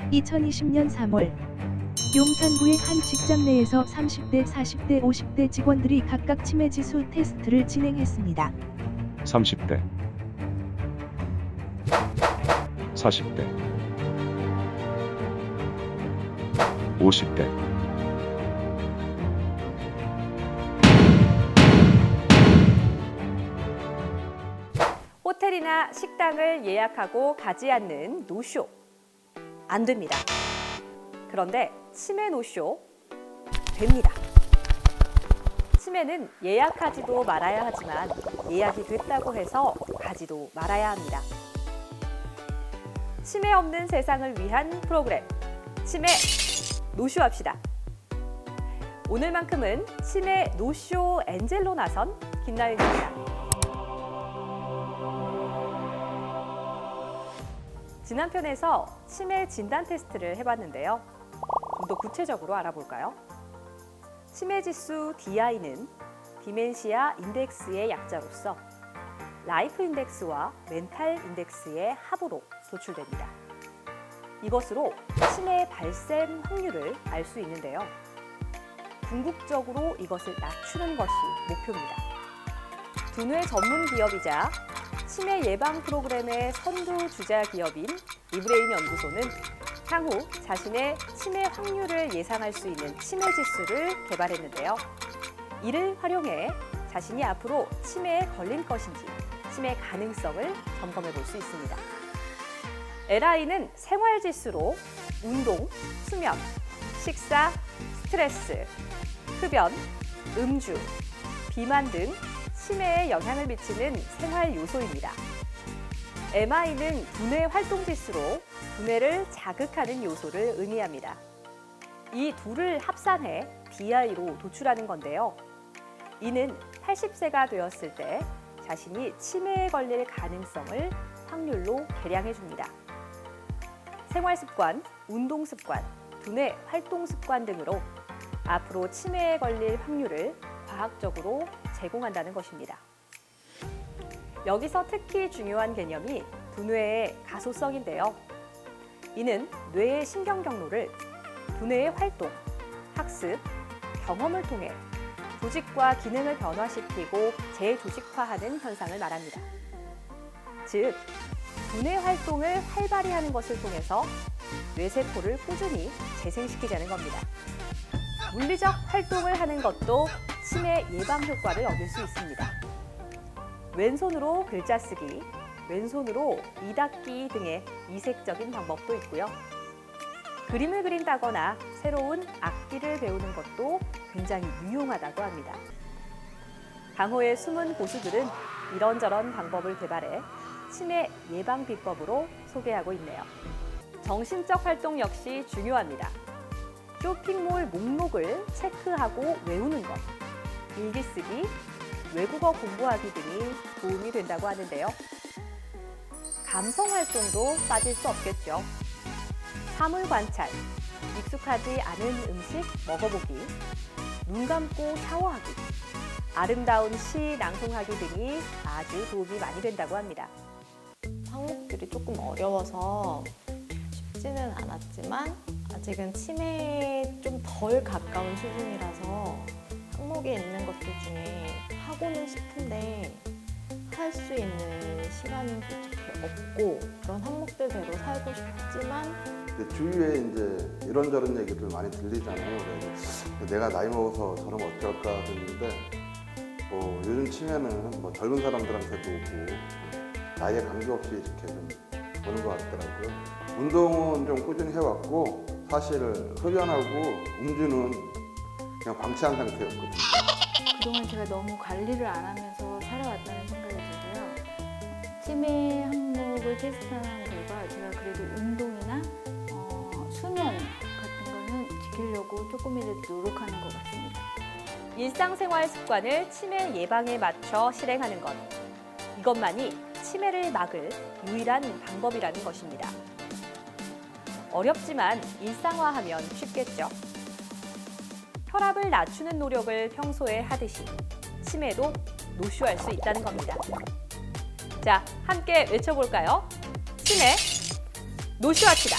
2020년 3월 용산구의 한 직장 내에서 30대, 40대, 50대 직원들이 각각 치매지수 테스트를 진행했습니다. 30대 40대 50대 호텔이나 식당을 예약하고 가지 않는 노쇼. 안 됩니다. 그런데 치매 노쇼 됩니다. 치매는 예약하지도 말아야 하지만 예약이 됐다고 해서 가지도 말아야 합니다. 치매 없는 세상을 위한 프로그램 치매 노쇼합시다. 오늘만큼은 치매 노쇼 엔젤로 나선 김나윤입니다. 지난 편에서 치매 진단 테스트를 해봤는데요. 좀 더 구체적으로 알아볼까요? 치매 지수 DI는 디멘시아 인덱스의 약자로서 라이프 인덱스와 멘탈 인덱스의 합으로 도출됩니다. 이것으로 치매 발생 확률을 알 수 있는데요. 궁극적으로 이것을 낮추는 것이 목표입니다. 두뇌 전문 기업이자 치매 예방 프로그램의 선두 주자 기업인 리브레인 연구소는 향후 자신의 치매 확률을 예상할 수 있는 치매 지수를 개발했는데요. 이를 활용해 자신이 앞으로 치매에 걸릴 것인지 치매 가능성을 점검해 볼 수 있습니다. LI는 생활 지수로 운동, 수면, 식사, 스트레스, 흡연, 음주, 비만 등 치매에 영향을 미치는 생활 요소입니다. MI는 두뇌 활동 지수로 두뇌를 자극하는 요소를 의미합니다. 이 둘을 합산해 DI로 도출하는 건데요. 이는 80세가 되었을 때 자신이 치매에 걸릴 가능성을 확률로 계량해 줍니다. 생활 습관, 운동 습관, 두뇌 활동 습관 등으로 앞으로 치매에 걸릴 확률을 과학적으로 제공한다는 것입니다. 여기서 특히 중요한 개념이 두뇌의 가소성인데요. 이는 뇌의 신경 경로를 두뇌의 활동, 학습, 경험을 통해 조직과 기능을 변화시키고 재조직화하는 현상을 말합니다. 즉, 두뇌 활동을 활발히 하는 것을 통해서 뇌세포를 꾸준히 재생시키자는 겁니다. 물리적 활동을 하는 것도 치매 예방 효과를 얻을 수 있습니다. 왼손으로 글자 쓰기, 왼손으로 이 닦기 등의 이색적인 방법도 있고요. 그림을 그린다거나 새로운 악기를 배우는 것도 굉장히 유용하다고 합니다. 강호의 숨은 고수들은 이런저런 방법을 개발해 치매 예방 비법으로 소개하고 있네요. 정신적 활동 역시 중요합니다. 쇼핑몰 목록을 체크하고 외우는 것, 일기 쓰기, 외국어 공부하기 등이 도움이 된다고 하는데요. 감성 활동도 빠질 수 없겠죠. 사물 관찰, 익숙하지 않은 음식 먹어보기, 눈 감고 샤워하기, 아름다운 시 낭송하기 등이 아주 도움이 많이 된다고 합니다. 항목들이 조금 어려워서 쉽지는 않았지만 아직은 치매에 좀 덜 가까운 수준이라서 항목에 있는 것들 중에 하고는 싶은데 할 수 있는 시간은 솔직히 없고 그런 항목들대로 살고 싶지만 주위에 이제 이런저런 얘기를 많이 들리잖아요. 그래서 내가 나이 먹어서 저러면 어쩔까 했는데 뭐 요즘 치매는 뭐 젊은 사람들한테도 오고 나이에 관계없이 이렇게 좀 오는 것 같더라고요. 운동은 좀 꾸준히 해왔고 사실 흡연하고 음주는 그냥 방치한 상태였거든요. 그동안 제가 너무 관리를 안 하면서 살아왔다는 생각이 들고요. 치매 항목을 테스트한 결과 제가 그래도 운동이나 수면 같은 거는 지키려고 조금이라도 노력하는 것 같습니다. 일상생활 습관을 치매 예방에 맞춰 실행하는 것. 이것만이 치매를 막을 유일한 방법이라는 것입니다. 어렵지만 일상화하면 쉽겠죠. 혈압을 낮추는 노력을 평소에 하듯이 치매도 노쇼할 수 있다는 겁니다. 자, 함께 외쳐볼까요? 치매 노쇼합시다.